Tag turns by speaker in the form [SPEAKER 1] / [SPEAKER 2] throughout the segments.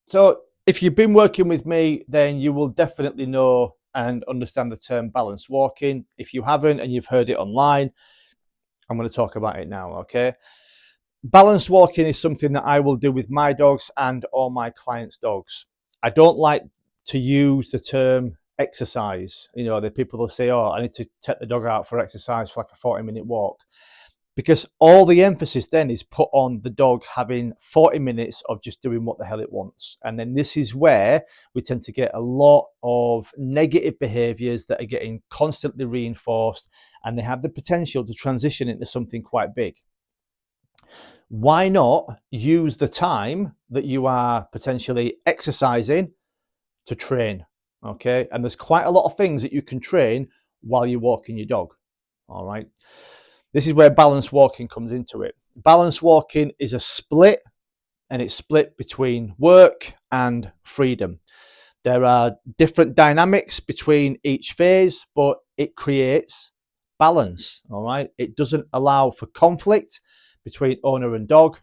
[SPEAKER 1] So if you've been working with me, then you will definitely know and understand the term balance walking. If you haven't and you've heard it online, I'm going to talk about it now, okay? Balance walking is something that I will do with my dogs and all my clients' dogs. I don't like to use the term exercise. You know, the people will say, oh, I need to take the dog out for exercise for like a 40-minute walk. Because all the emphasis then is put on the dog having 40 minutes of just doing what the hell it wants. And then this is where we tend to get a lot of negative behaviors that are getting constantly reinforced, and they have the potential to transition into something quite big. Why not use the time that you are potentially exercising to train? Okay. And there's quite a lot of things that you can train while you're walking your dog. All right. This is where balance walking comes into it. Balance walking is a split, and it's split between work and freedom. There are different dynamics between each phase, but it creates balance. All right. It doesn't allow for conflict between owner and dog.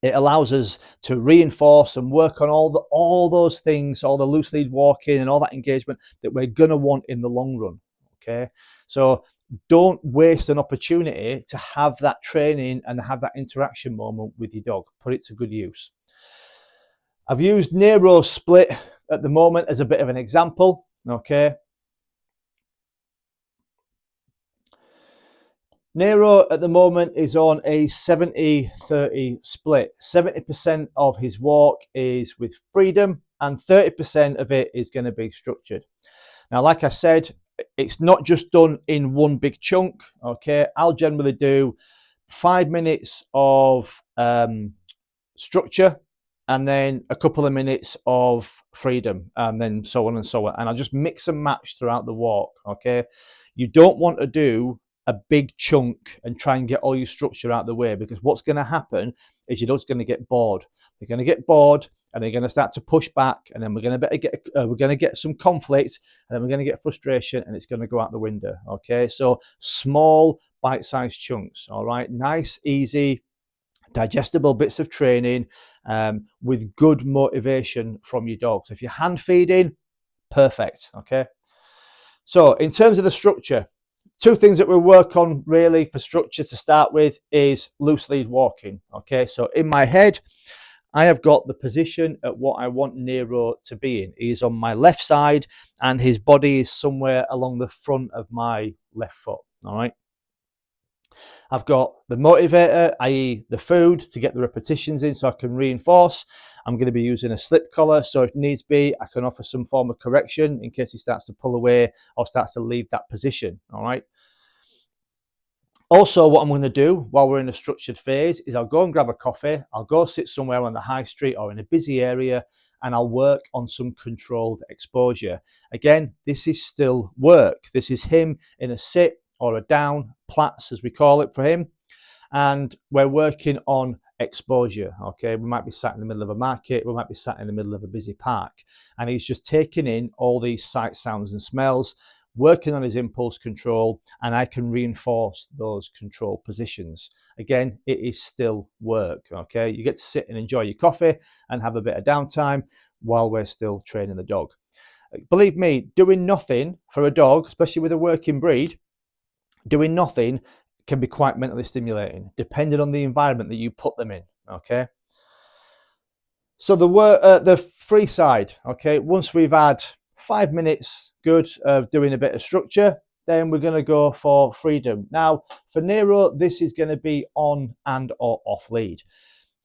[SPEAKER 1] It allows us to reinforce and work on all those things, all the loose lead walking and all that engagement that we're going to want in the long run. Okay. So don't waste an opportunity to have that training and have that interaction moment with your dog. Put it to good use. I've used Nero split at the moment as a bit of an example. Okay. Nero at the moment is on a 70-30 split. 70% of his walk is with freedom and 30% of it is going to be structured. Now, like I said, it's not just done in one big chunk. Okay, I'll generally do 5 minutes of structure and then a couple of minutes of freedom, and then so on and so on. And I'll just mix and match throughout the walk. Okay, you don't want to do a big chunk and try and get all your structure out of the way, because what's going to happen is your dog's going to get bored. They're going to get bored and they're going to start to push back, and then we're going to get some conflict, and then we're going to get frustration, and it's going to go out the window. Okay, so small bite-sized chunks. All right, nice, easy, digestible bits of training with good motivation from your dog. So if you're hand feeding, perfect. Okay, so in terms of the structure, two things that we work on really for structure to start with is loose lead walking. Okay, so in my head, I have got the position at what I want Nero to be in. He's on my left side and his body is somewhere along the front of my left foot. All right. I've got the motivator, i.e. the food, to get the repetitions in so I can reinforce. I'm going to be using a slip collar, so if needs be, I can offer some form of correction in case he starts to pull away or starts to leave that position. All right. Also, what I'm going to do while we're in a structured phase is I'll go and grab a coffee. I'll go sit somewhere on the high street or in a busy area, and I'll work on some controlled exposure. Again, this is still work. This is him in a sit or a down, plats as we call it for him. And we're working on exposure. Okay, we might be sat in the middle of a market, we might be sat in the middle of a busy park, and he's just taking in all these sights, sounds and smells, working on his impulse control, and I can reinforce those control positions. Again, it is still work. Okay, you get to sit and enjoy your coffee and have a bit of downtime while we're still training the dog. Believe me, doing nothing for a dog, especially with a working breed, doing nothing can be quite mentally stimulating, depending on the environment that you put them in. Okay. So the free side. Okay. Once we've had 5 minutes, good, of doing a bit of structure, then we're going to go for freedom. Now, for Nero, this is going to be on and or off lead.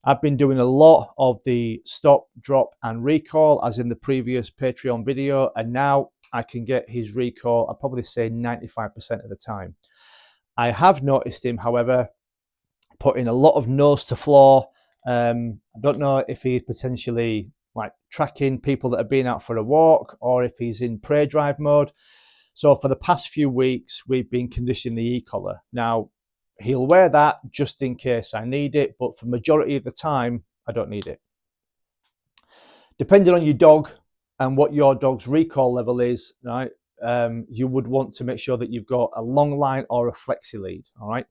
[SPEAKER 1] I've been doing a lot of the stop, drop, and recall, as in the previous Patreon video, and now I can get his recall, I'd probably say 95% of the time. I have noticed him, however, putting a lot of nose to floor. I don't know if he's potentially like tracking people that have been out for a walk, or if he's in prey drive mode. So for the past few weeks, we've been conditioning the e-collar. Now, he'll wear that just in case I need it, but for majority of the time, I don't need it. Depending on your dog and what your dog's recall level is, right, you would want to make sure that you've got a long line or a flexi lead. All right.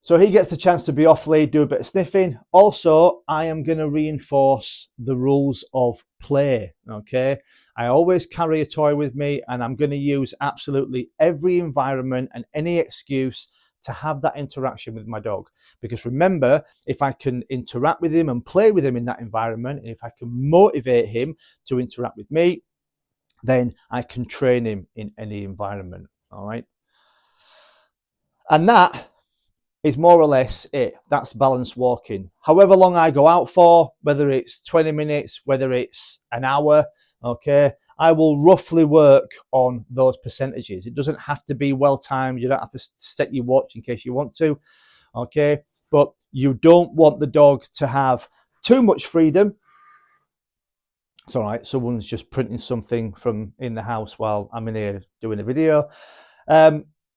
[SPEAKER 1] So he gets the chance to be off lead, do a bit of sniffing. Also, I am going to reinforce the rules of play. Okay. I always carry a toy with me, and I'm going to use absolutely every environment and any excuse to have that interaction with my dog. Because remember, if I can interact with him and play with him in that environment, and if I can motivate him to interact with me, then I can train him in any environment. All right. And that is more or less it. That's balanced walking. However long I go out for, whether it's 20 minutes, whether it's an hour, okay, I will roughly work on those percentages. It doesn't have to be well timed. You don't have to set your watch in case you want to, okay, but you don't want the dog to have too much freedom. It's all right, someone's just printing something from in the house while I'm in here doing a video.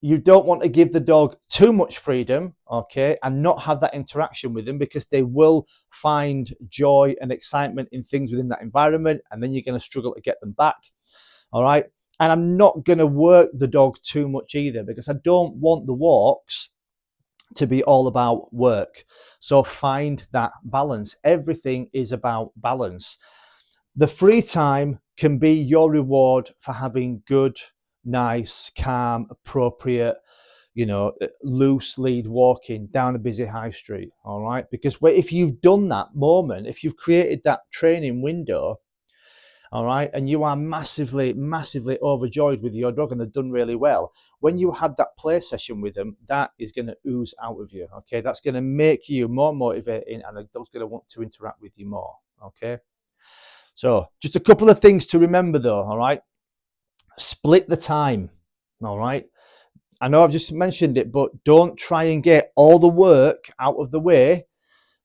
[SPEAKER 1] You don't want to give the dog too much freedom, okay, and not have that interaction with them, because they will find joy and excitement in things within that environment, and then you're going to struggle to get them back. All right. And I'm not going to work the dog too much either, because I don't want the walks to be all about work. So find that balance. Everything is about balance. The free time can be your reward for having good, nice, calm, appropriate, loose lead walking down a busy high street. All right. Because if you've done that moment, if you've created that training window, all right, and you are massively, massively overjoyed with your dog and have done really well, when you had that play session with them, that is going to ooze out of you. Okay. That's going to make you more motivating, and the dog's going to want to interact with you more. Okay. So just a couple of things to remember though. All right. Split the time. All right. I know I've just mentioned it, but don't try and get all the work out of the way,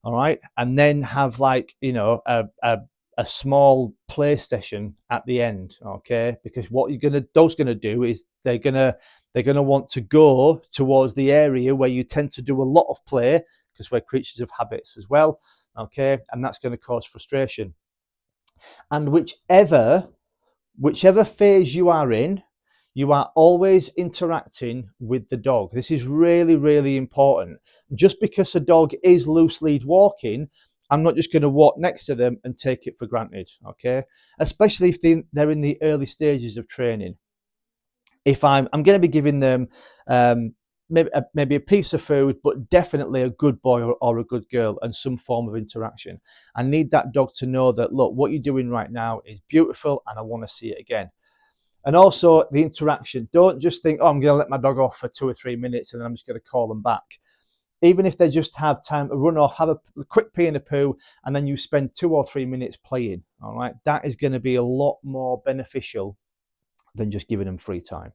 [SPEAKER 1] all right, and then have a small play session at the end, okay? Because what those gonna do is they're gonna want to go towards the area where you tend to do a lot of play, because we're creatures of habits as well, okay? And that's going to cause frustration. And whichever phase you are in, you are always interacting with the dog. This is really, really important. Just because a dog is loose lead walking, I'm not just going to walk next to them and take it for granted, okay? Especially if they're in the early stages of training. If I'm going to be giving them maybe a piece of food, but definitely a good boy or a good girl and some form of interaction. I need that dog to know that, look, what you're doing right now is beautiful and I want to see it again. And also the interaction. Don't just think, oh, I'm going to let my dog off for 2 or 3 minutes and then I'm just going to call them back. Even if they just have time to run off, have a quick pee and a poo, and then you spend 2 or 3 minutes playing, all right? That is going to be a lot more beneficial than just giving them free time.